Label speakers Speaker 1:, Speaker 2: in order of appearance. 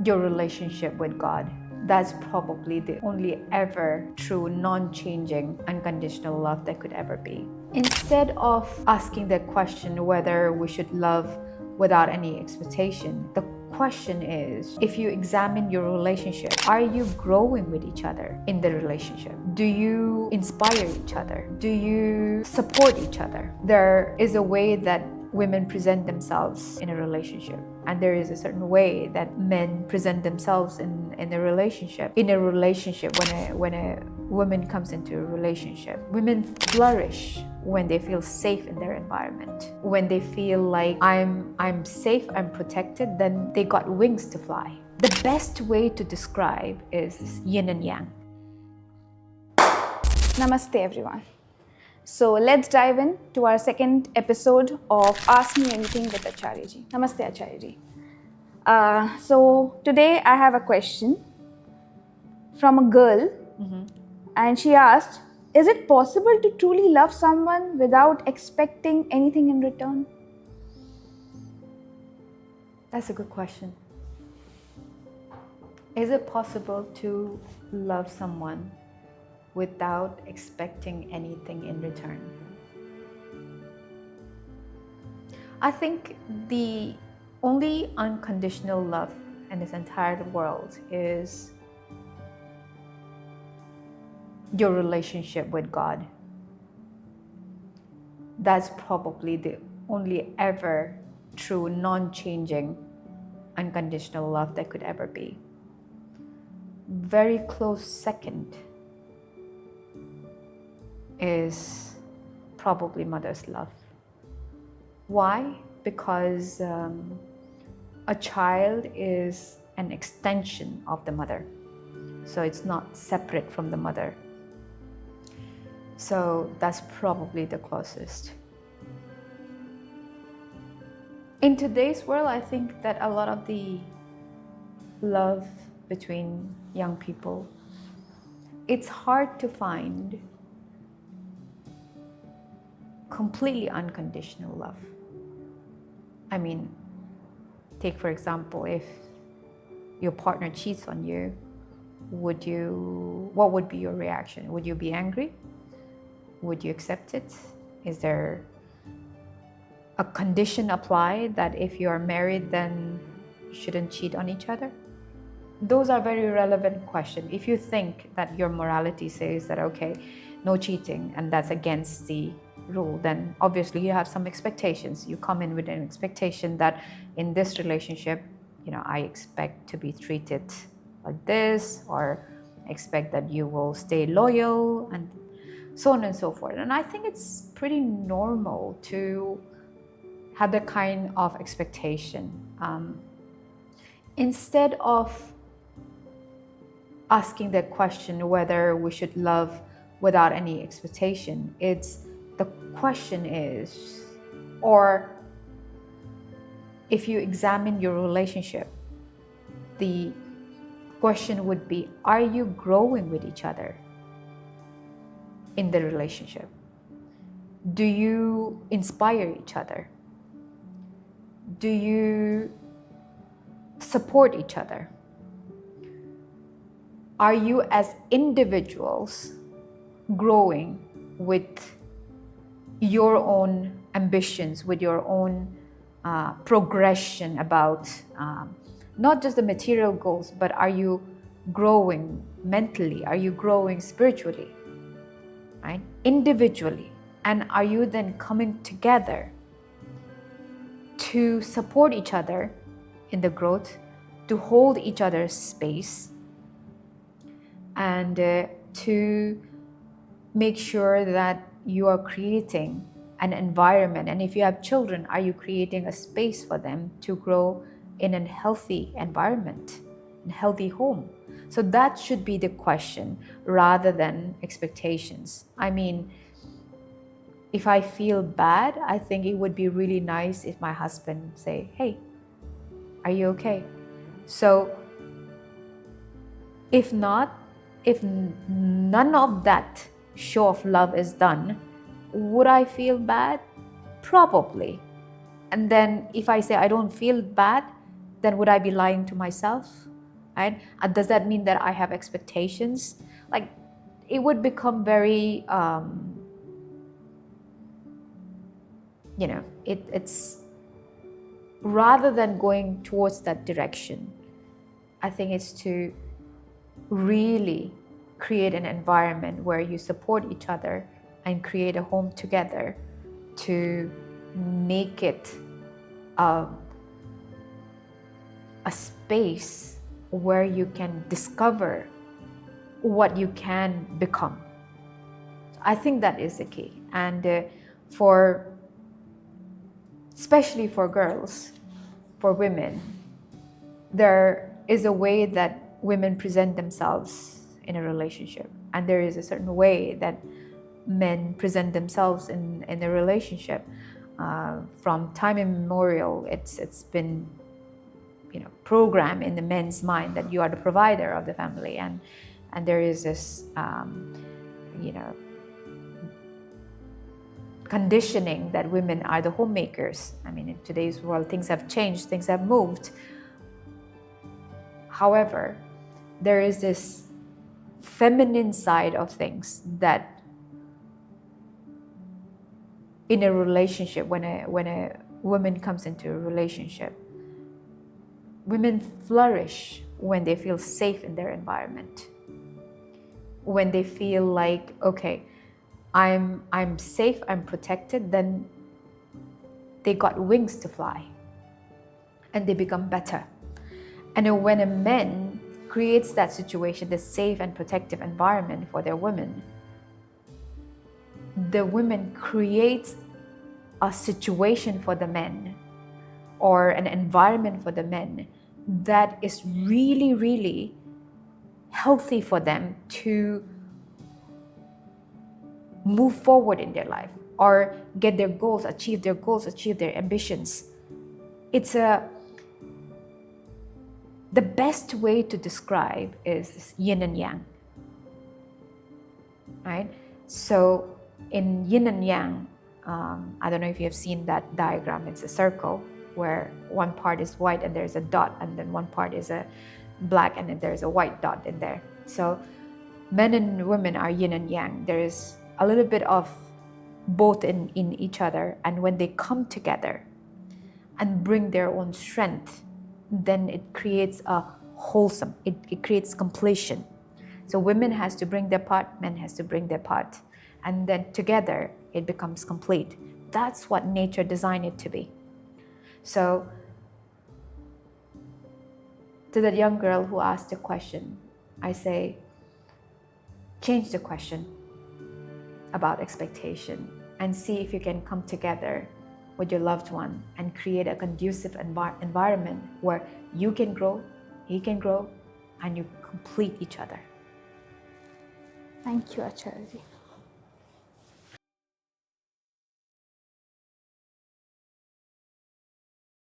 Speaker 1: your relationship with God. That's probably the only ever true, non-changing, unconditional love that could ever be. Instead of asking the question whether we should love without any expectation, the question is, if you examine your relationship, are you growing with each other in the relationship? Do you inspire each other? Do you support each other? There is a way that women present themselves in a relationship, and there is a certain way that men present themselves in a relationship. In a relationship, when a woman comes into a relationship, women flourish when they feel safe in their environment. When they feel like I'm safe, I'm protected, then they got wings to fly. The best way to describe is yin and yang.
Speaker 2: Namaste everyone. So let's dive in to our second episode of Ask Me Anything with Acharyaji. Namaste Acharyaji. So today I have a question from a girl, and she asked, is it possible to truly love someone without expecting anything in return?
Speaker 1: That's a good question. Is it possible to love someone without expecting anything in return? I think the only unconditional love in this entire world is your relationship with God. That's probably the only ever true, non-changing, unconditional love that could ever be. Very close second is probably mother's love. Why? Because a child is an extension of the mother. So it's not separate from the mother. So that's probably the closest. In today's world, I think that a lot of the love between young people, it's hard to find completely unconditional love. I mean, take for example, if your partner cheats on you, what would be your reaction? Would you be angry? Would you accept it? Is there a condition applied that if you are married, then you shouldn't cheat on each other? Those are very relevant questions. If you think that your morality says that, okay, no cheating, and that's against the rule, then obviously you have some expectations. You come in with an expectation that in this relationship, I expect to be treated like this, or expect that you will stay loyal, and so on and so forth. And I think it's pretty normal to have that kind of expectation. Instead of asking the question whether we should love without any expectation, the question is, or if you examine your relationship, the question would be, are you growing with each other in the relationship? Do you inspire each other? Do you support each other? Are you as individuals growing with your own ambitions, with your own progression about not just the material goals, but are you growing mentally? Are you growing spiritually? Right? Individually. And are you then coming together to support each other in the growth, to hold each other's space, and to make sure that you are creating an environment? And if you have children, are you creating a space for them to grow in a healthy environment, in a healthy home? So that should be the question rather than expectations. I mean, if I feel bad, I think it would be really nice if my husband say, hey, are you okay? So if not, if none of that show of love is done, would I feel bad? Probably. And then if I say I don't feel bad, then would I be lying to myself? Right? Does that mean that I have expectations? Like, it would become very, it's rather than going towards that direction, I think it's to really create an environment where you support each other and create a home together to make it a space where you can discover what you can become. I think that is the key. And especially for girls, for women, there is a way that women present themselves in a relationship, and there is a certain way that men present themselves in a relationship. From time immemorial, it's been programmed in the men's mind that you are the provider of the family, and there is this conditioning that women are the homemakers. I mean, in today's world, things have changed, things have moved. However, there is this feminine side of things that in a relationship, when a woman comes into a relationship, women flourish when they feel safe in their environment. When they feel like, okay, I'm safe, I'm protected, then they got wings to fly and they become better. And when a man creates that situation, the safe and protective environment for their women, the women creates a situation for the men or an environment for the men that is really, really healthy for them to move forward in their life or get their goals, achieve their ambitions. It's the best way to describe is yin and yang, right? So in yin and yang, I don't know if you have seen that diagram. It's a circle where one part is white and there's a dot, and then one part is a black and then there's a white dot in there. So men and women are yin and yang. There is a little bit of both in each other, and when they come together and bring their own strength, then it creates a wholesome, it creates completion. So women has to bring their part, men has to bring their part, and then together it becomes complete. That's what nature designed it to be. So to that young girl who asked the question, I say, change the question about expectation and see if you can come together with your loved one and create a conducive environment where you can grow, he can grow, and you complete each other.
Speaker 2: Thank you, Acharyaji.